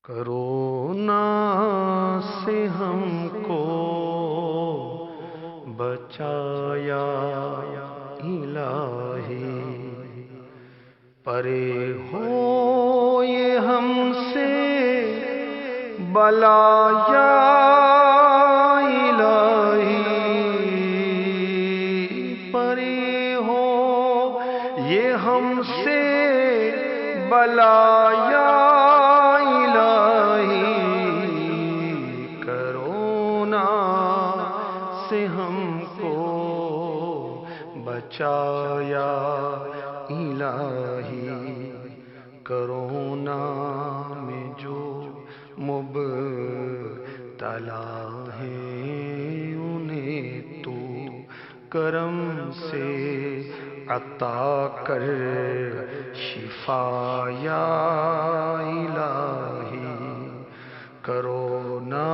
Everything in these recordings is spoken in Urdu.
کرونا سے ہم کو بچایا الہی، پرے ہو یہ ہم سے بلا یا الہی، پرے ہو یہ ہم سے بلا یا سے ہم کو بچایا الہی، کرونا میں جو مبتلا ہیں انہیں تو کرم سے عطا کر شفا یا الہی، کرونا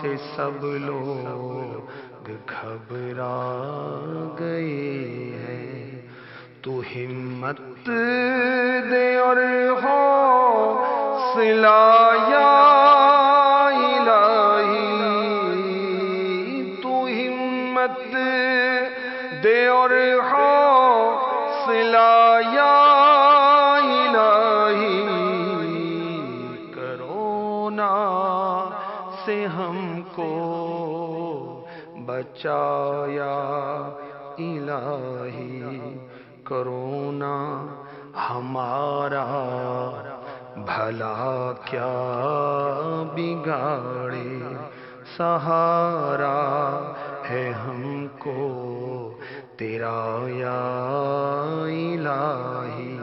سے سب لوگ گھبرا گئے ہیں، تو ہمت دے اور حوصلہ یا الہی، تو ہمت دے اور حوصلہ یا الہی، کرونا سے ہم کو بچایا الہی، کرونا ہمارا بھلا کیا بگاڑے، سہارا ہے ہم کو تیرا یا الہی،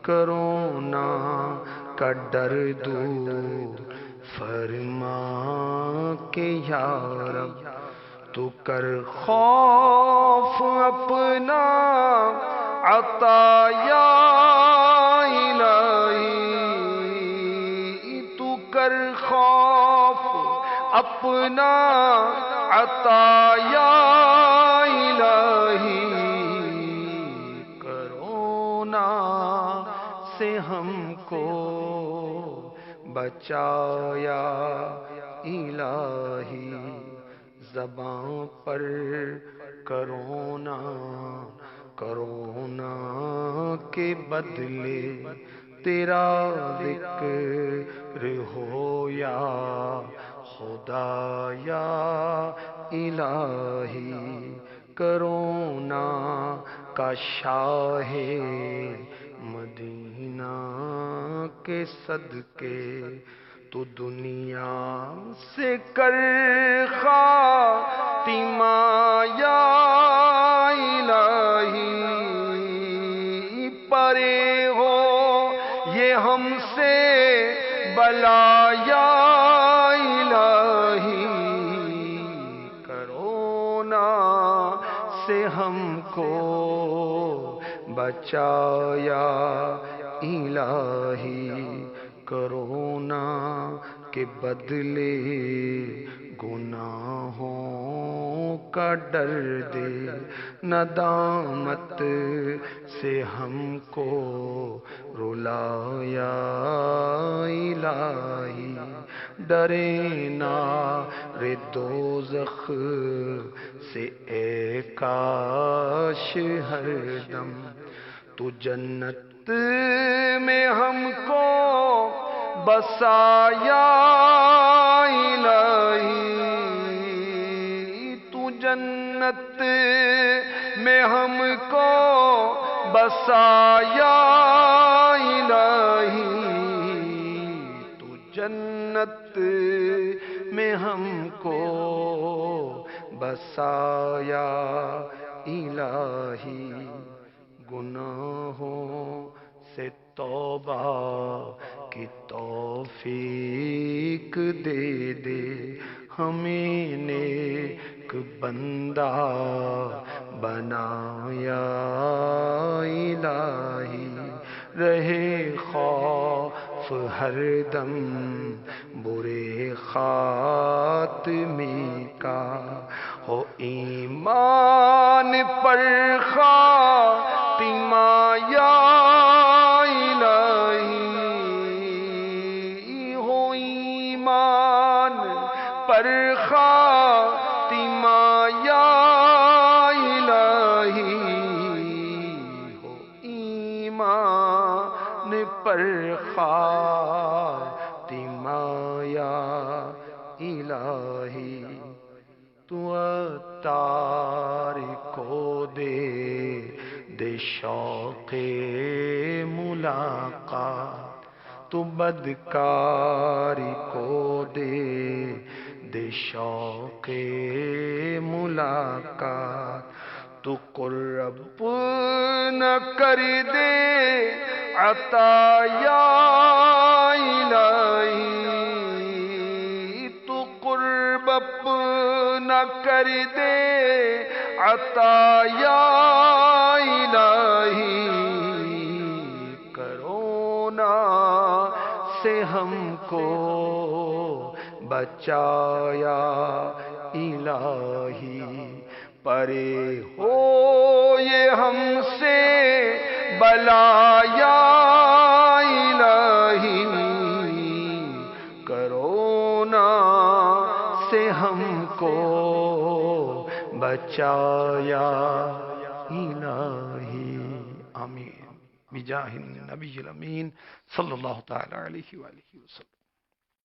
کرونا کا ڈر دور فرما کہ یا رب تو کر خوف اپنا عطا یا الہی، تو کر خوف اپنا عطا یا الہی، کرونا سے ہم کو بچایا الہی، زباں پر کرونا کرونا کے بدلے تیرا ذکر ہو یا خدا یا الہی، کرونا کا شاہ مدینہ کے صدقے تو دنیا سے کر خاتمہ یا الہی، پرے ہو یہ ہم سے بلا یا الہی، کرونا سے ہم کو بچایا الہی، کرونا کے بدلے گناہوں کا ڈر دے، ندامت سے ہم کو رلایا الہی، ڈرے نار دوزخ سے اے کاش ہر دم تو جنت میں ہم کو بسایا الہی، تو جنت میں ہم کو بسایا الہی، تو جنت میں ہم کو بسایا الہی، گناہوں سے توبہ کی توفیق دے دے، ہمیں نیک بندہ بنایا الہی، رہے خوف ہر دم برے خاتمے کا، ہو ایمان پر خاتمہ یا الہی، پر خاتمہ یا الہی ہو ایمان پر خاتمہ یا الہی تو عطار کو دے شوق ملاقات تو بدکاری کو دے شوق ملاقات تو قرب نہ کر دے عطا یا الہی تو قرب نہ کر دے عطا یا الہی کرونا سے ہم کو بچایا الہی پرے ہو یہ ہم سے بلا یا الہی کرونا سے ہم کو بچایا الہی آمین بجاہ النبی الامین صلی اللہ تعالی علیہ وآلہ وسلم.